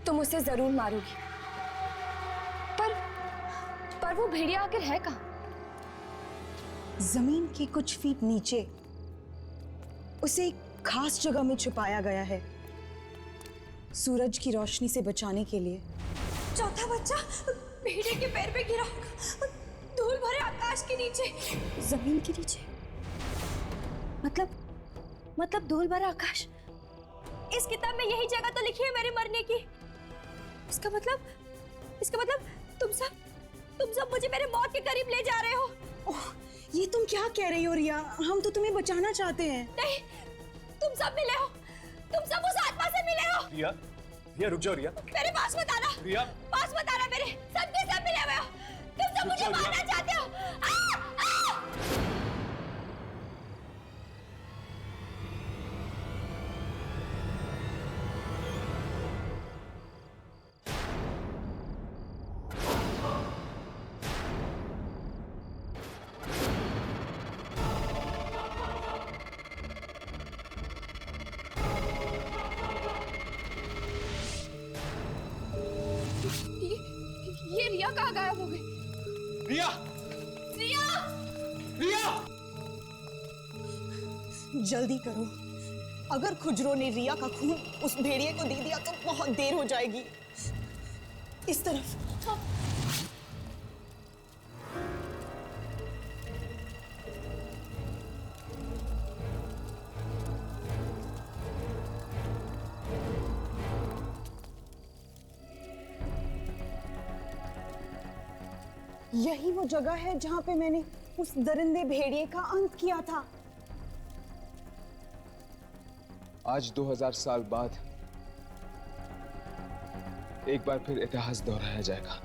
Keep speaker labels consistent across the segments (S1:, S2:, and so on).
S1: तुम उसे जरूर मारोगी, पर वो भेड़िया आखिर है कहाँ?
S2: जमीन के कुछ फीट नीचे उसे एक खास जगह में छुपाया गया है, सूरज की रोशनी से बचाने के लिए।
S1: चौथा बच्चा भेड़िए के पैर पे गिरा होगा, धूल भरे आकाश के नीचे।
S2: जमीन के नीचे?
S1: मतलब धूल भरा आकाश। इस किताब में यही जगह तो लिखी है मेरे मरने की। इसका मतलब तुम सब मुझे मेरे मौत के करीब ले जा रहे हो।
S2: ओह, ये तुम क्या कह रही हो रिया? हम तो तुम्हें बचाना चाहते हैं।
S1: नहीं, तुम सब मिले हो, तुम सब उस आत्मा से मिले हो।
S3: रिया रुक जाओ रिया।
S1: मेरे पास मत आना।
S3: रिया
S1: पास मत आना मेरे। सब के सब मिले हुए हो। तुम सब मुझे मारना चाहते हो। ये रिया कहाँ गायब हो गई?
S3: रिया
S1: रिया!
S3: रिया
S2: जल्दी करो, अगर खुजरो ने रिया का खून उस भेड़िए को दे दिया तो बहुत देर हो जाएगी। इस तरफ। यही वो जगह है जहां पे मैंने उस दरिंदे भेड़िए का अंत किया था।
S4: आज 2000 साल बाद एक बार फिर इतिहास दोहराया जाएगा।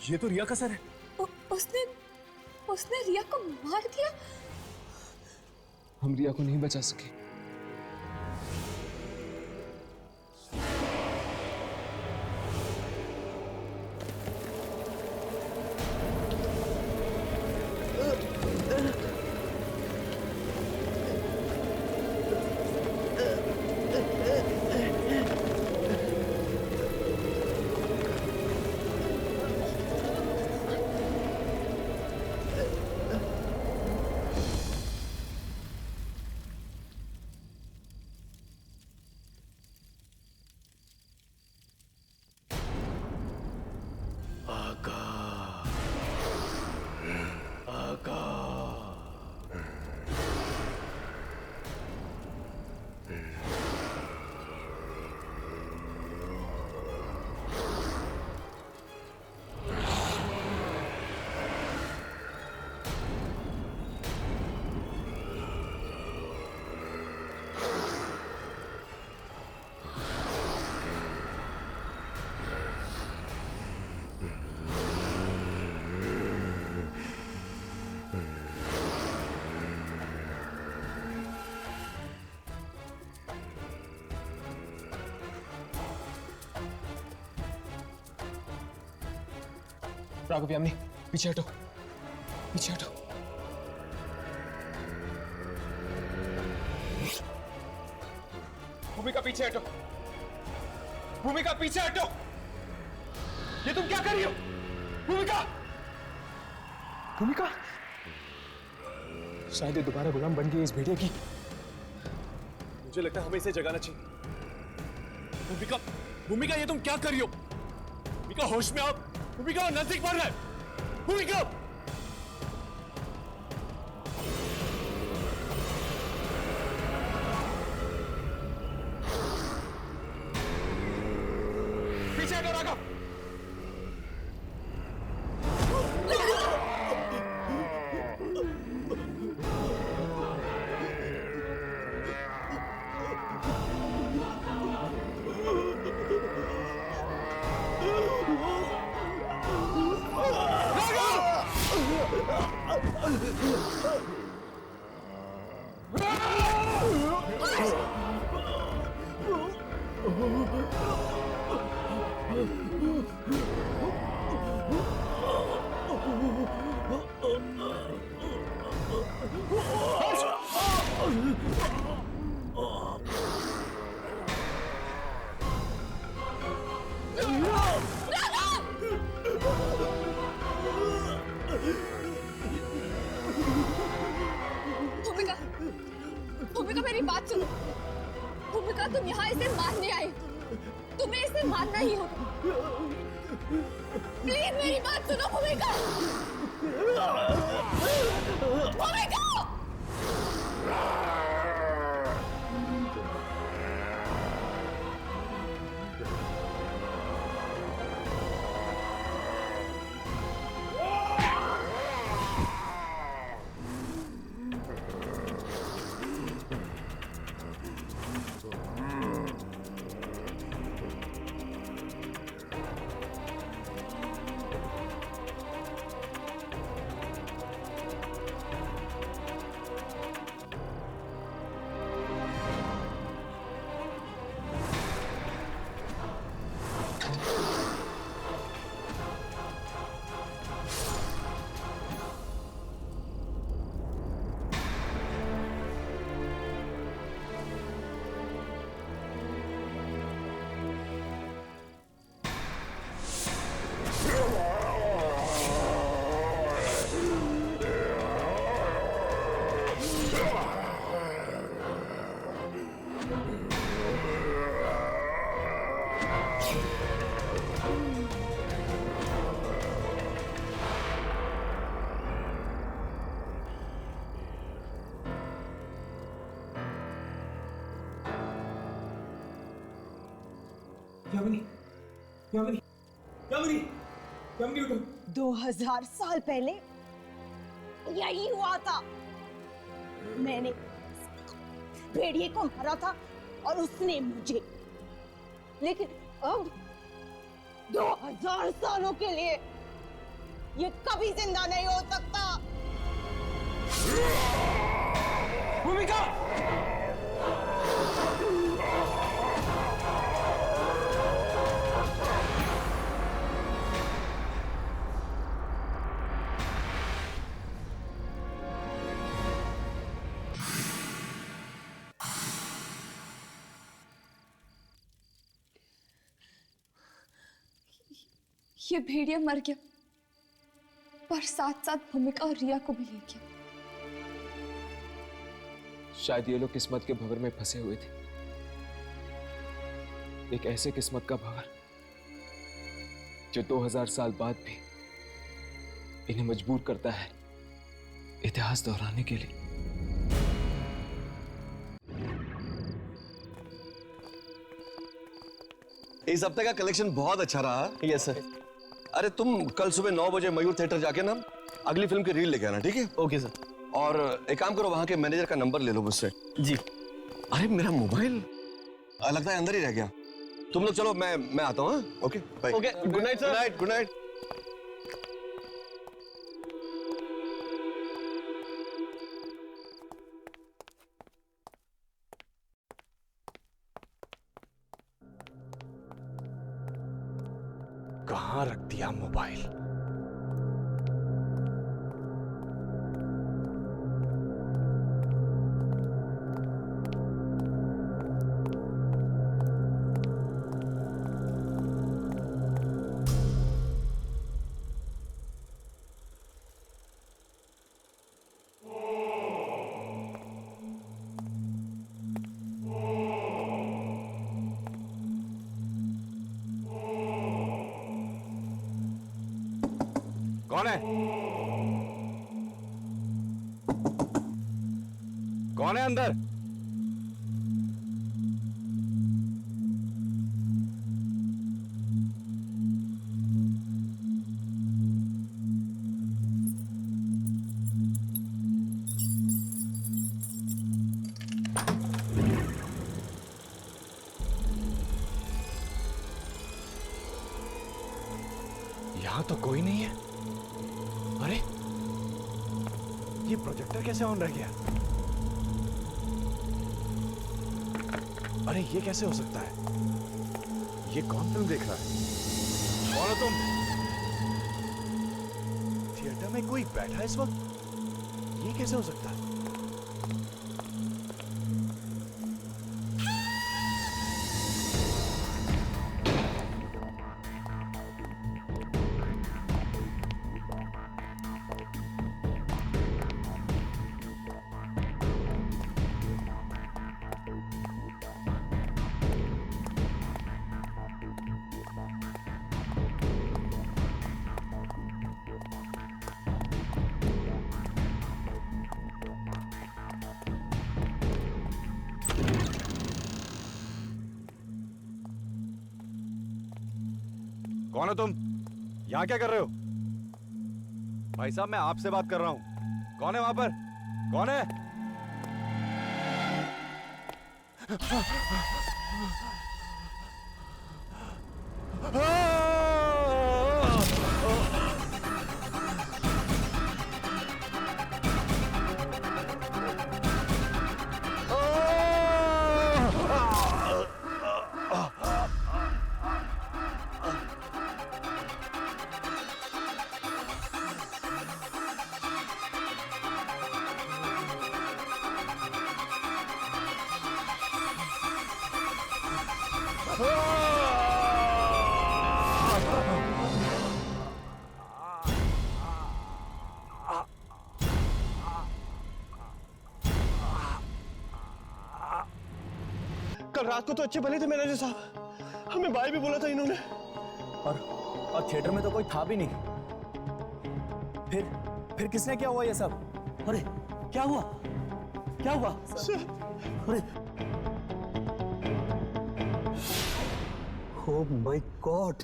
S3: ये तो रिया का सर है।
S1: उसने रिया को मार दिया।
S4: हम रिया को नहीं बचा सके। राघव यामिनी, पीछे हटो, पीछे हटो। भूमिका पीछे हटो, भूमिका पीछे हटो। ये तुम क्या कर रही हो? भूमिका, भूमिका, शायद ये दोबारा गुलाम बन गई इस भेड़िए की।
S3: मुझे लगता है हमें इसे जगाना चाहिए। भूमिका, भूमिका ये तुम क्या कर रही हो? भूमिका होश में आओ। भूमिका नजदीक बढ़ रहा है। भूमिका पीछे हटो राघव।
S1: भूमिका, भूमिका मेरी बात सुनो। भूमिका तुम यहाँ इसे मारने आई, तुम्हें इसे मारना ही होगा। प्लीज मेरी बात सुनो भूमिका। भूमिका!
S4: यामिनी, यामिनी, यामिनी, यामिनी उठो।
S2: 2000 साल पहले यही हुआ था। मैंने भेड़िए को मारा था और उसने मुझे। लेकिन अब 2000 सालों के लिए ये कभी जिंदा नहीं हो सकता।
S4: भूमिका!
S1: ये भेड़िया मर गया, पर साथ साथ भूमिका और रिया को भी ले गया।
S3: शायद ये लोग किस्मत के भंवर में फंसे हुए थे। एक ऐसे किस्मत का भंवर जो 2000 साल बाद भी इन्हें मजबूर करता है इतिहास दोहराने के लिए।
S5: इस हफ्ते का कलेक्शन बहुत अच्छा रहा।
S6: Yes sir.
S5: अरे तुम कल सुबह 9 बजे मयूर थिएटर जाके ना अगली फिल्म की रील लेके आना, ठीक है?
S6: Okay sir.
S5: और एक काम करो, वहां के मैनेजर का नंबर ले लो मुझसे।
S6: जी।
S5: अरे मेरा मोबाइल लगता है अंदर ही रह गया। तुम लोग चलो, मैं आता हूँ। Okay bye.
S6: Okay, good night sir.
S5: Good night, good night.
S4: कहाँ रख दिया मोबाइल? कौन है? कौन है अंदर? यहां तो कोई नहीं है। अरे ये प्रोजेक्टर कैसे ऑन रह गया? अरे ये कैसे हो सकता है? ये कौन फिल्म देख रहा है? कौन हो तुम? थिएटर में कोई बैठा है इस वक्त? ये कैसे हो सकता है? कौन हो तुम? यहां क्या कर रहे हो? भाई साहब मैं आपसे बात कर रहा हूं। कौन है वहां पर? कौन है?
S5: कल रात को तो अच्छे भले थे मैनेजर साहब, हमें बाय भी बोला था इन्होंने।
S3: और थिएटर में तो कोई था भी नहीं। फिर किसने क्या हुआ ये सब?
S6: अरे क्या हुआ? क्या हुआ? अरे ओह माय गॉड,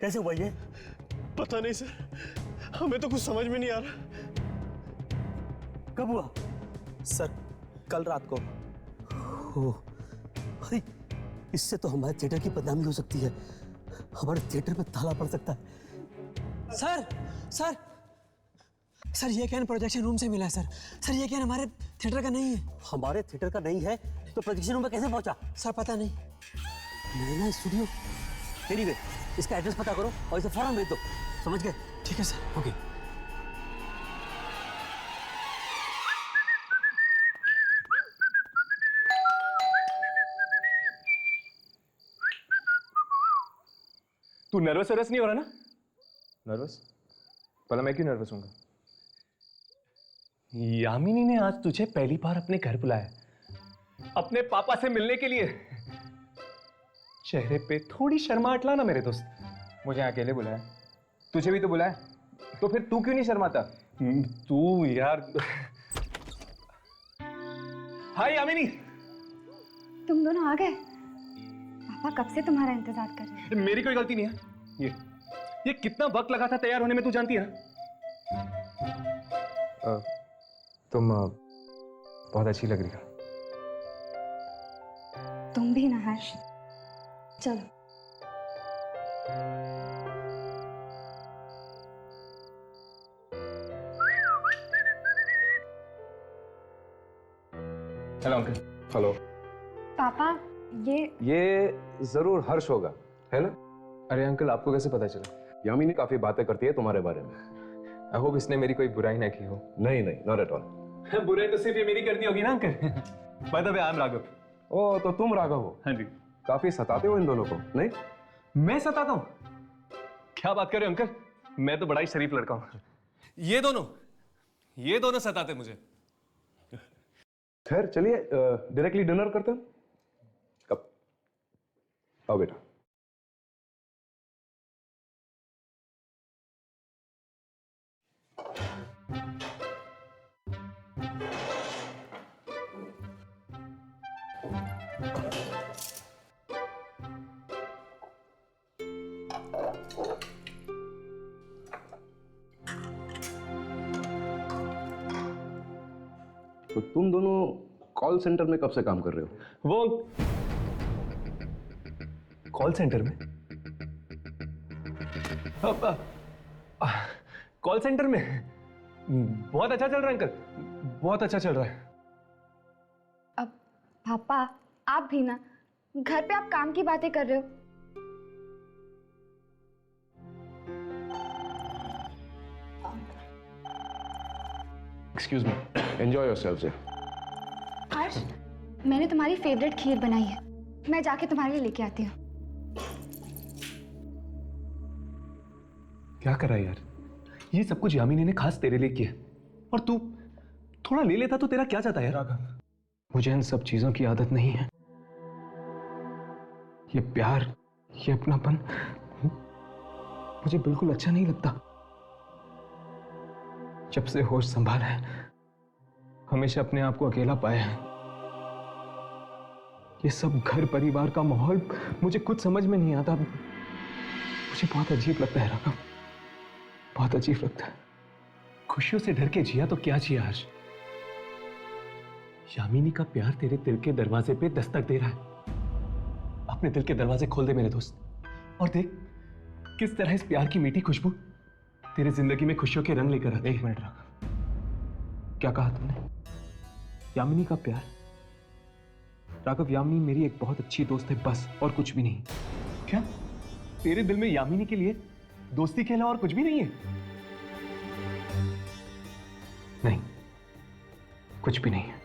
S6: कैसे हुआ ये?
S5: पता नहीं सर, हमें तो कुछ समझ में नहीं आ रहा।
S6: कब हुआ?
S3: सर कल रात को।
S6: ओह, अरे इससे तो हमारे थिएटर की बदनामी हो सकती है, हमारे थिएटर पे ताला पड़ सकता है।
S2: सर सर सर ये कैन प्रोजेक्शन रूम से मिला है सर। सर ये कैन हमारे थिएटर का नहीं है।
S6: हमारे थिएटर का नहीं है तो प्रोजेक्शन रूम में कैसे पहुंचा?
S2: सर पता नहीं।
S6: नैना स्टूडियो। एनीवे, इसका एड्रेस पता करो और इसे फौरन भेज दो। समझ गए?
S2: ठीक है सर।
S6: ओके।
S3: तू नर्वस नहीं हो रहा ना? नर्वस? भला मैं क्यों नर्वस हूँगा? यामिनी ने आज तुझे पहली बार अपने घर बुलाया, अपने पापा से मिलने के लिए। चेहरे पे थोड़ी शर्माहट ला ना मेरे दोस्त।
S4: मुझे अकेले बुलाया, तुझे भी तो बुलाया, तो फिर तू क्यों नहीं शर्माता?
S3: तू यार। हाय यामिनी।
S1: तुम दोनों आ गए? पापा कब से तुम्हारा इंतजार कर रहे हैं।
S3: मेरी कोई गलती नहीं है। ये कितना वक्त लगा था तैयार होने में, तू जानती है ना?
S4: तुम बहुत अच्छी लग रही हो।
S1: तुम भी ना हर्ष। चलो।
S4: Hello uncle. हेलो।
S1: पापा
S4: ये जरूर हर्ष होगा, है ना?
S3: अरे अंकल, आपको कैसे पता चला?
S5: यामिनी काफी बातें करती है तुम्हारे बारे में।
S3: आई होप इसने मेरी कोई बुराई ना की हो।
S5: नहीं नहीं, नॉट एट ऑल।
S3: बुराई तो सिर्फ ये मेरी करनी होगी ना uncle. By the way, I am Raghav.
S5: ओ तो तुम राघव हो?
S3: हाँ जी।
S5: काफी सताते हो इन दोनों को, नहीं?
S3: मैं सताता हूँ? क्या बात कर रहे हो अंकल, मैं तो बड़ा ही शरीफ लड़का हूँ। ये दोनों सताते मुझे।
S5: खैर चलिए डायरेक्टली डिनर करते हैं। कब? आओ बेटा। तो तुम दोनों कॉल सेंटर में कब से काम कर रहे हो?
S3: वो कॉल सेंटर में? कॉल सेंटर में?
S4: बहुत अच्छा चल रहा है अंकल, बहुत अच्छा चल रहा है।
S7: अब पापा आप भी ना, घर पे आप काम की बातें कर रहे हो।
S5: Excuse me, enjoy yourself sir.
S7: Harsh, मैंने तुम्हारी फेवरेट खीर बनाई है, मैं जाके तुम्हारे लिए लेके आती हूँ।
S4: क्या कर रहा है यार, ये सब कुछ यामिनी ने खास तेरे लिए किया और तू थोड़ा ले लेता तो तेरा क्या जाता है यार। मुझे इन सब चीजों की आदत नहीं है। ये प्यार, ये अपनापन मुझे बिल्कुल अच्छा नहीं लगता। जब से होश संभाला है हमेशा अपने आप को अकेला पाया है। ये सब घर परिवार का माहौल मुझे कुछ समझ में नहीं आता। मुझे बहुत अजीब लगता है राघव, बहुत अजीब लगता है। खुशियों से डर के जिया तो क्या जिया आज। यामिनी का प्यार तेरे दिल के दरवाजे पे दस्तक दे रहा है। अपने दिल के दरवाजे खोल दे मेरे दोस्त, और देख किस तरह इस प्यार की मीठी खुशबू तेरे जिंदगी में खुशियों के रंग लेकर आती है। 1 मिनट राघव, क्या कहा तुमने? यामिनी का प्यार? राघव, यामिनी मेरी एक बहुत अच्छी दोस्त है बस, और कुछ भी नहीं। क्या तेरे दिल में यामिनी के लिए दोस्ती के अलावा और कुछ भी नहीं है? नहीं, कुछ भी नहीं है।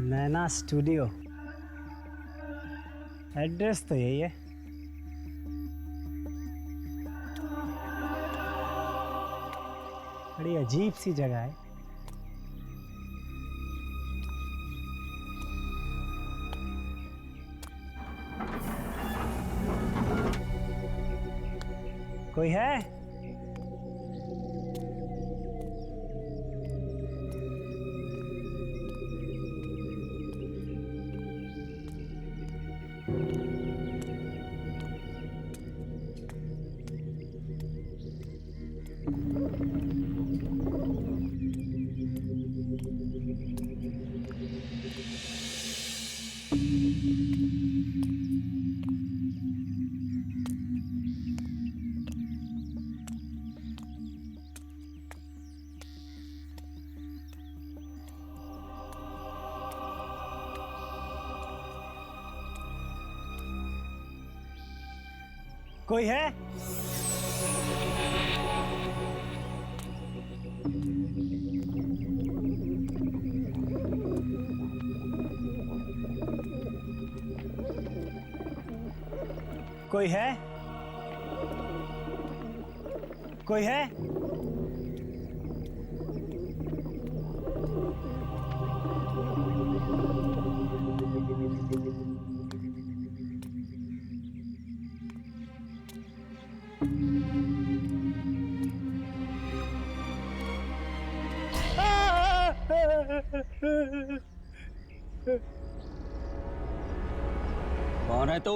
S8: नैना स्टूडियो, एड्रेस तो यही है। बड़ी अजीब सी जगह है। कोई है? कोई है? कोई है? कोई है?
S6: कौन है तू?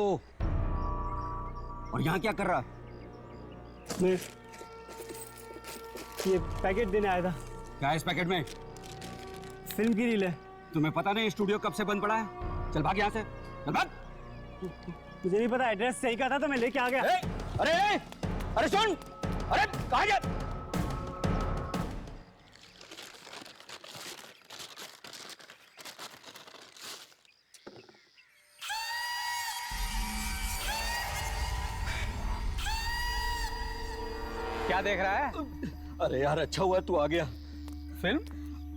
S6: और यहाँ क्या कर रहा?
S8: मैं ये पैकेट देने आया था।
S6: क्या है इस पैकेट में?
S8: फिल्म की रील है।
S6: तुम्हें पता नहीं स्टूडियो कब से बंद पड़ा है? चल भाग यहाँ से, चल भाग।
S8: मुझे नहीं पता, एड्रेस सही कहा था तो मैं लेके आ गया।
S6: अरे सुन, अरे कहाँ जा?
S4: क्या देख रहा है?
S6: अरे यार अच्छा हुआ तू आ गया।
S4: फिल्म?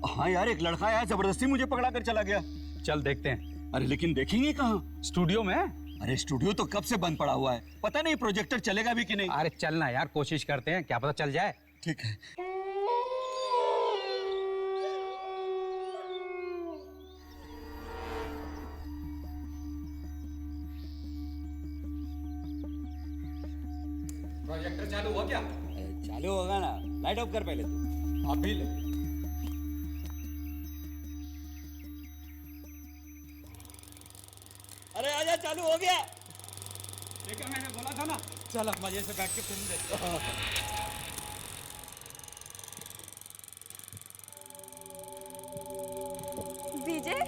S6: हाँ यार, एक लड़का आया जबरदस्ती मुझे पकड़ा कर चला गया।
S4: चल देखते हैं।
S6: अरे लेकिन देखेंगे कहाँ?
S4: स्टूडियो में।
S6: अरे स्टूडियो तो कब से बंद पड़ा हुआ है, पता नहीं प्रोजेक्टर चलेगा भी कि नहीं।
S9: अरे चलना यार, कोशिश करते हैं, क्या पता चल जाए।
S6: ठीक है।
S9: प्रोजेक्टर चालू हुआ क्या?
S10: चालू होगा ना, लाइट ऑफ कर पहले तू।
S9: अभी ले।
S10: अरे आजा, चालू हो गया।
S9: देखा, मैंने बोला था ना। चल अब मजे से बैठ के फिल्म देखते हैं।
S1: विजय,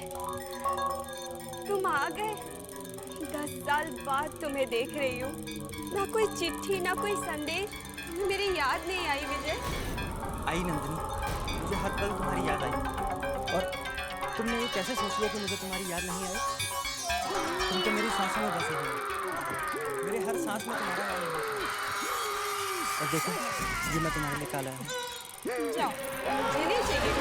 S1: तुम आ गए। 10 साल बाद तुम्हें देख रही हूँ। ना कोई चिट्ठी, ना कोई संदेश, मेरी याद नहीं आई विजय।
S10: आई नंदिनी, मुझे हर पल तुम्हारी याद आई। और तुमने ये कैसे सोच लिया कि मुझे तुम्हारी याद नहीं आई? तुम तो मेरी सांसों में बसे हो, मेरे हर सांस में तुम्हारा नाम है। और देखो, ये मैं तुम्हारे लिए काला है।
S1: जाओ, मुझे नहीं चाहिए।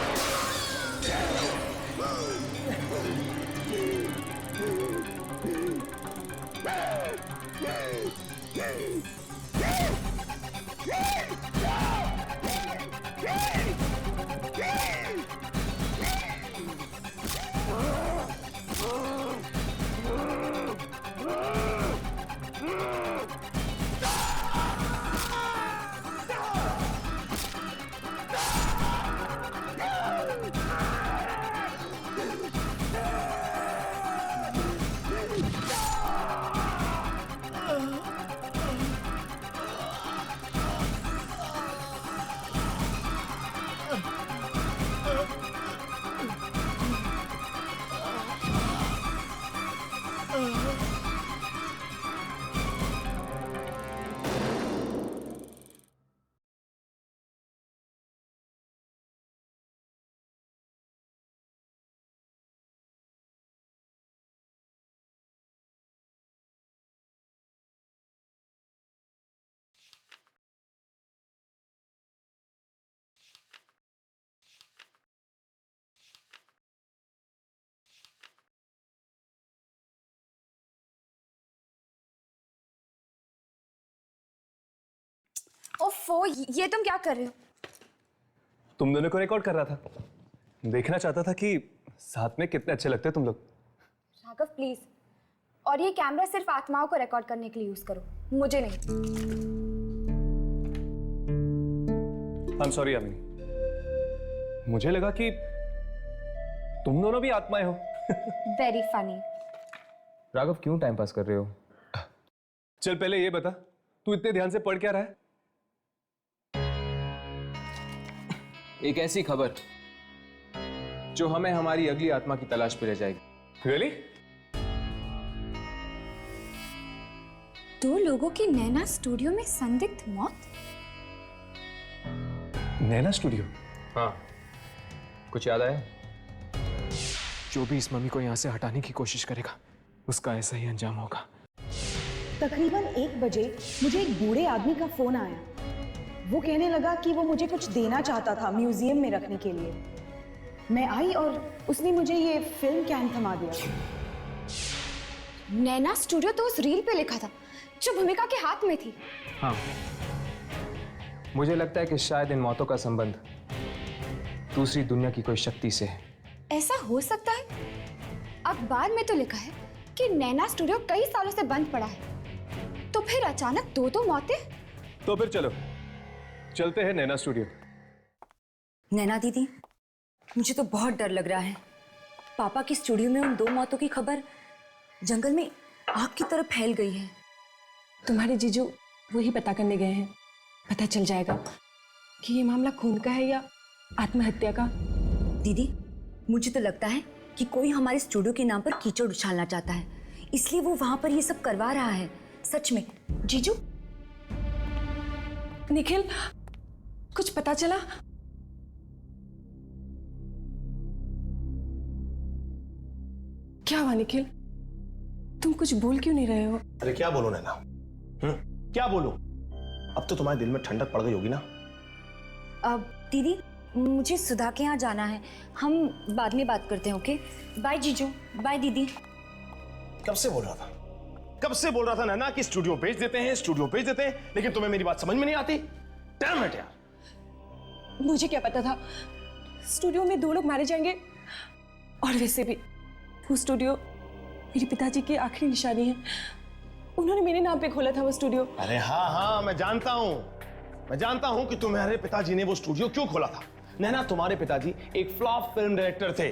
S7: ओफो, ये तुम क्या कर रहे हो?
S4: तुम दोनों को रिकॉर्ड कर रहा था। देखना चाहता था कि साथ में कितने अच्छे लगते तुम लोग।
S7: राघव प्लीज, और ये कैमरा सिर्फ आत्माओं को रिकॉर्ड करने के लिए यूज करो, मुझे नहीं।
S4: आई एम सॉरी यामिनी, मुझे लगा कि तुम दोनों भी आत्माएं हो।
S7: Very funny.
S4: राघव क्यों टाइम पास कर रहे हो? चल पहले ये बता, तू इतने ध्यान से पढ़ क्या रहा है?
S11: एक ऐसी खबर जो हमें हमारी अगली आत्मा की तलाश पे ले जाएगी।
S4: Really?
S7: 2 लोगों की नैना स्टूडियो में संदिग्ध मौत।
S4: नैना स्टूडियो?
S11: हाँ, कुछ याद आया? जो भी इस मम्मी को यहाँ से हटाने की कोशिश करेगा, उसका ऐसा ही अंजाम होगा।
S2: तकरीबन 1 बजे मुझे एक बूढ़े आदमी का फोन आया। वो कहने लगा कि वो मुझे कुछ देना चाहता था म्यूजियम में रखने के लिए। मैं आई और उसने मुझे ये फिल्म कैन थमा दिया।
S7: नैना स्टूडियो तो उस रील पे लिखा था जो भूमिका के हाथ में थी।
S11: हाँ, मुझे लगता है कि शायद इन मौतों का संबंध दूसरी दुनिया की कोई शक्ति से है।
S7: ऐसा हो सकता है। अखबार में तो लिखा है कि नैना स्टूडियो कई सालों से बंद पड़ा है, तो फिर अचानक 2 मौतें।
S4: तो फिर चलो चलते हैं नैना स्टूडियो।
S1: नैना दीदी, मुझे तो बहुत डर लग रहा है। पापा की स्टूडियो में उन 2 मौतों की खबर जंगल में आग की तरह फैल गई है।
S12: तुम्हारे जीजू वही पता करने गए हैं। पता चल जाएगा कि ये मामला खून का है या आत्महत्या का।
S1: दीदी, मुझे तो लगता है कि कोई हमारे स्टूडियो के नाम पर कीचड़ उछालना चाहता है, इसलिए वो वहां पर ये सब करवा रहा है। सच में जीजू।
S12: निखिल, कुछ पता चला? क्या हुआ निखिल? तुम कुछ बोल क्यों नहीं रहे हो?
S5: अरे क्या बोलूं नैना? क्या बोलूं? अब तो तुम्हारे दिल में ठंडक पड़ गई होगी ना?
S1: अब दीदी, मुझे सुधा के यहाँ जाना है। हम बाद में बात करते हैं, ओके? बाय जीजू, बाय दीदी।
S5: कब से बोल रहा था? कब से बोल रहा था नैना कि स्टूडियो बेच देते हैं, स्टूडियो बेच देते हैं, लेकिन तुम्हें मेरी बात समझ में नहीं आती। डैम इट यार।
S12: मुझे क्या पता था स्टूडियो में 2 लोग मारे जाएंगे। और वैसे भी वो स्टूडियो मेरे पिताजी की आखिरी निशानी है। उन्होंने मेरे नाम पे खोला था वो स्टूडियो।
S5: अरे हाँ हाँ, मैं जानता हूं कि तुम्हारे पिताजी ने वो स्टूडियो क्यों खोला था। नैना, तुम्हारे पिताजी एक फ्लॉप फिल्म डायरेक्टर थे,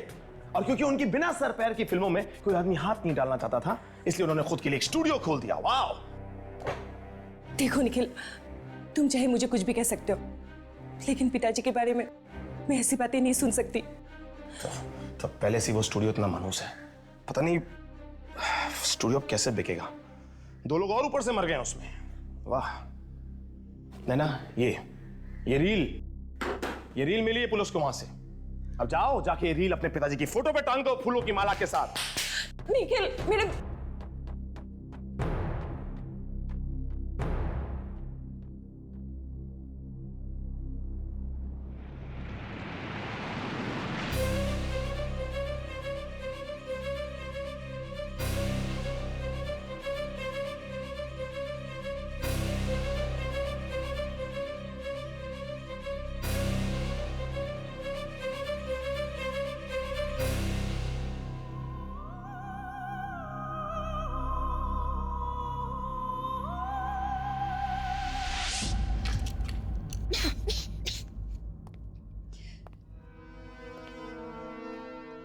S5: और क्योंकि उनकी बिना सर पैर की फिल्मों में कोई आदमी हाथ नहीं डालना चाहता था, इसलिए उन्होंने खुद के लिए एक स्टूडियो खोल दिया। वाह!
S12: देखो निखिल, तुम चाहे मुझे कुछ भी कह सकते हो, लेकिन पिताजी के बारे में मैं ऐसी बातें नहीं सुन सकती।
S5: तो पहले से वो स्टूडियो इतना मनहूस है, पता नहीं स्टूडियो अब कैसे बिकेगा। 2 लोग और ऊपर से मर गए उसमें। वाह नैना, ये रील मिली है पुलिस को वहां से। अब जाओ, जाके रील अपने पिताजी की फोटो पे टांग दो फूलों की माला के साथ।
S12: निखिल, मेरे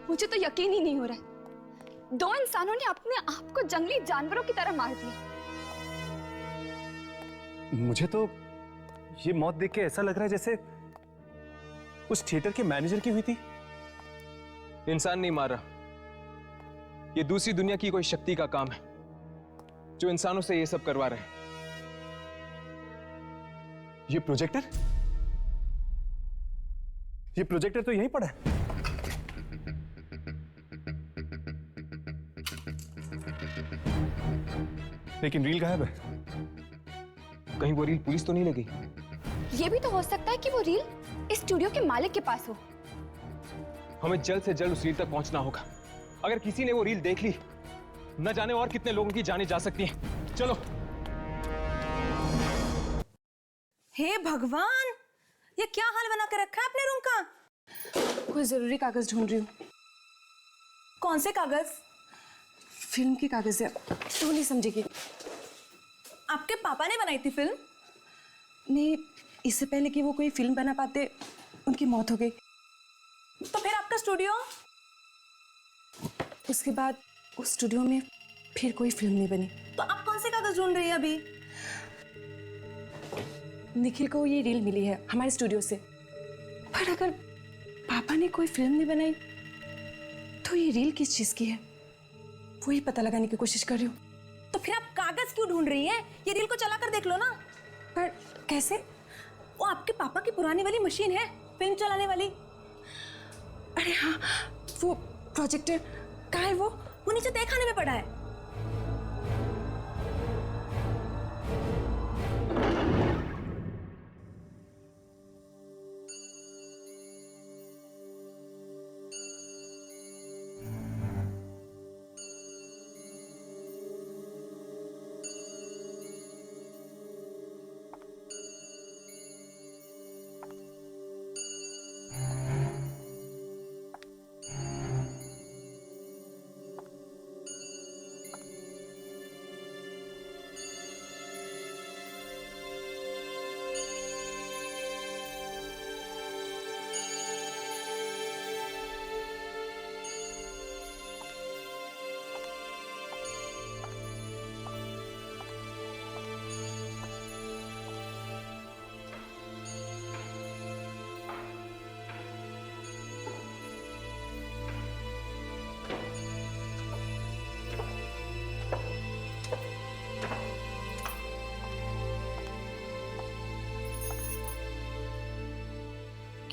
S7: मुझे तो यकीन ही नहीं हो रहा है, 2 इंसानों ने अपने आप को जंगली जानवरों की तरह मार दिया।
S3: मुझे तो ये मौत देख के ऐसा लग रहा है जैसे उस थिएटर के मैनेजर की हुई थी।
S11: इंसान नहीं मार रहा, ये दूसरी दुनिया की कोई शक्ति का काम है जो इंसानों से ये सब करवा रहे हैं।
S3: ये प्रोजेक्टर तो यहीं पड़ा है। लेकिन रील गायब है।
S11: कहीं वो रील पुलिस तो नहीं लगी?
S7: ये भी तो हो सकता है कि वो रील इस स्टूडियो के मालिक के पास हो।
S11: हमें जल्द से जल्द उस रील तक पहुंचना होगा। अगर किसी ने वो रील देख ली, न जाने और कितने लोगों की जानें जा सकती हैं। चलो।
S1: हे भगवान, ये क्या हाल बना कर रखा है अपने रूम का?
S12: कोई जरूरी कागज ढूंढ रही हूँ।
S1: कौन से कागज?
S12: फिल्म की कागज है, तू नहीं समझेगी।
S1: आपके पापा ने बनाई थी फिल्म?
S12: नहीं, इससे पहले कि वो कोई फिल्म बना पाते उनकी मौत हो गई।
S1: तो फिर आपका स्टूडियो?
S12: उसके बाद उस स्टूडियो में फिर कोई फिल्म नहीं बनी।
S1: तो आप कौन से कागज ढूंढ रही है अभी?
S12: निखिल को ये रील मिली है हमारे स्टूडियो से, पर अगर पापा ने कोई फिल्म नहीं बनाई तो ये रील किस चीज की है, वही पता लगाने की कोशिश कर रही हूँ।
S1: तो फिर आप कागज क्यों ढूंढ रही हैं? ये रील को चला कर देख लो ना।
S12: पर कैसे?
S1: वो आपके पापा की पुरानी वाली मशीन है फिल्म चलाने वाली।
S12: अरे हाँ, वो प्रोजेक्टर कहाँ है?
S1: वो नीचे तय खाने में पड़ा है।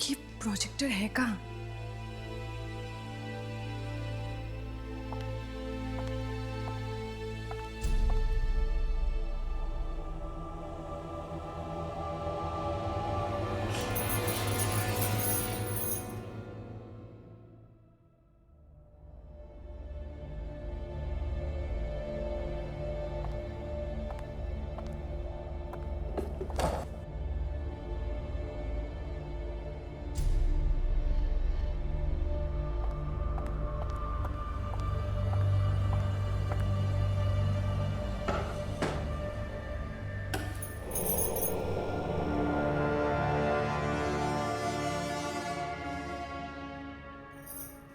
S12: ये प्रोजेक्टर है कहाँ?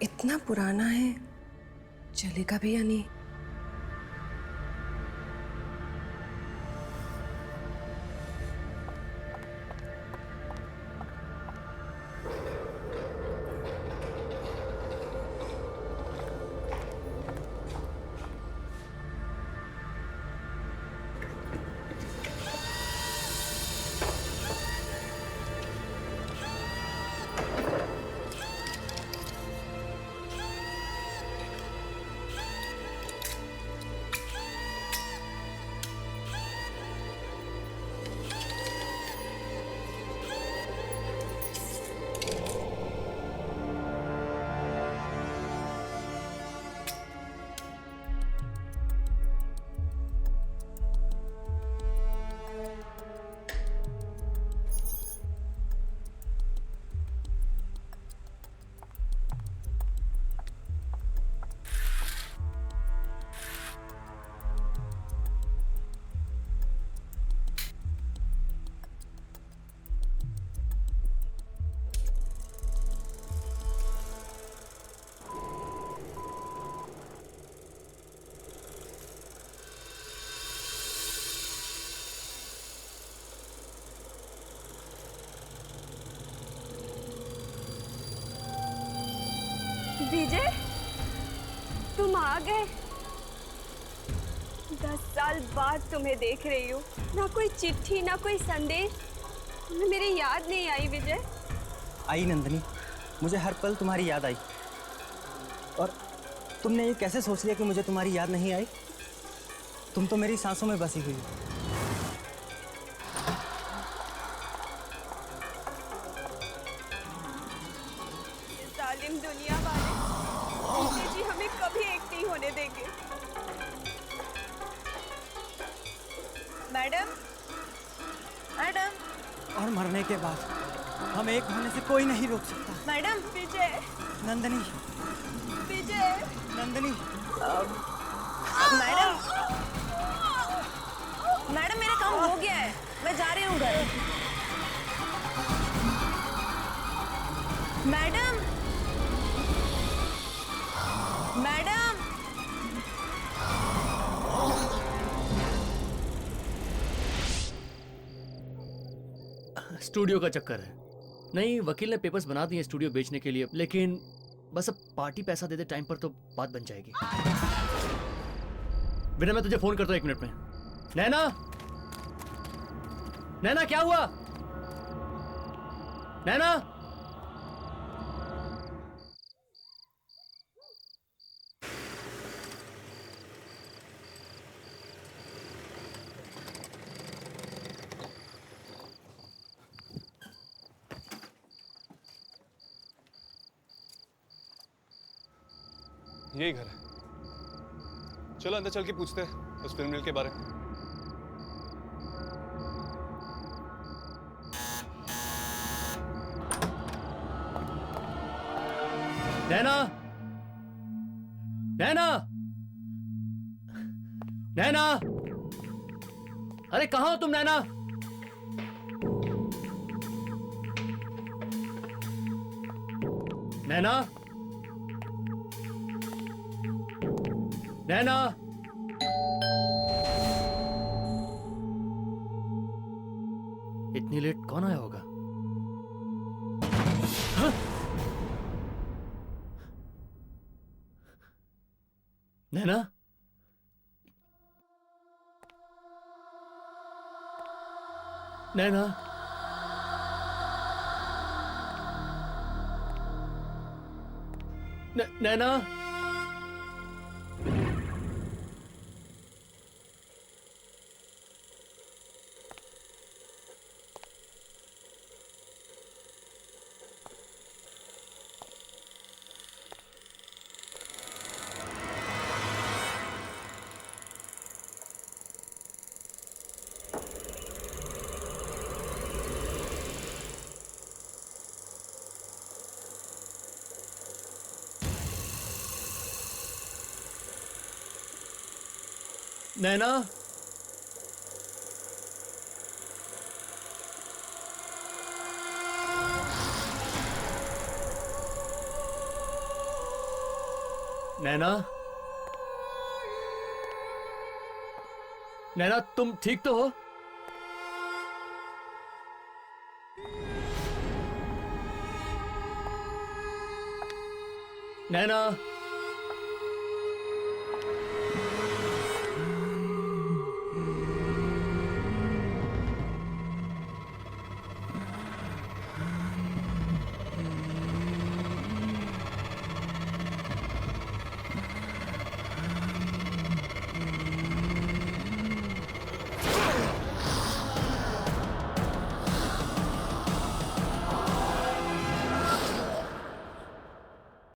S12: इतना पुराना है, चलेगा भी या नहीं?
S1: विजय, तुम आ गए। 10 साल बाद तुम्हें देख रही हूँ। ना कोई चिट्ठी, ना कोई संदेश, तुम्हें मेरी याद नहीं आई विजय?
S10: आई नंदनी, मुझे हर पल तुम्हारी याद आई। और तुमने ये कैसे सोच लिया कि मुझे तुम्हारी याद नहीं आई? तुम तो मेरी सांसों में बसी हुई हो।
S1: जालिम दुनिया वाले जी हमें कभी एक नहीं होने देंगे। Madam, madam.
S10: और मरने के बाद हम एक होने से कोई नहीं रोक सकता।
S1: मैडम। विजय।
S10: नंदनी।
S1: विजय।
S10: नंदनी।
S1: मैडम, मैडम मेरा काम हो गया है, मैं जा रही हूँ घर। Madam, madam.
S13: स्टूडियो का चक्कर है। नहीं, वकील ने पेपर्स बना दिए स्टूडियो बेचने के लिए, लेकिन बस अब पार्टी पैसा दे दे टाइम पर तो बात बन जाएगी। बिना, मैं तुझे फोन करता हूँ 1 मिनट में। नैना, नैना क्या हुआ? नैना।
S3: यही घर है। चलो अंदर चल के पूछते हैं उस फिल्म रील के बारे में।
S13: नैना, नैना, नैना, अरे कहाँ हो तुम नैना? नैना, नैना। इतनी लेट कौन आया होगा? हाँ? नैना, नैना, नैना। नैना, नैना, नैना तुम ठीक तो हो? नैना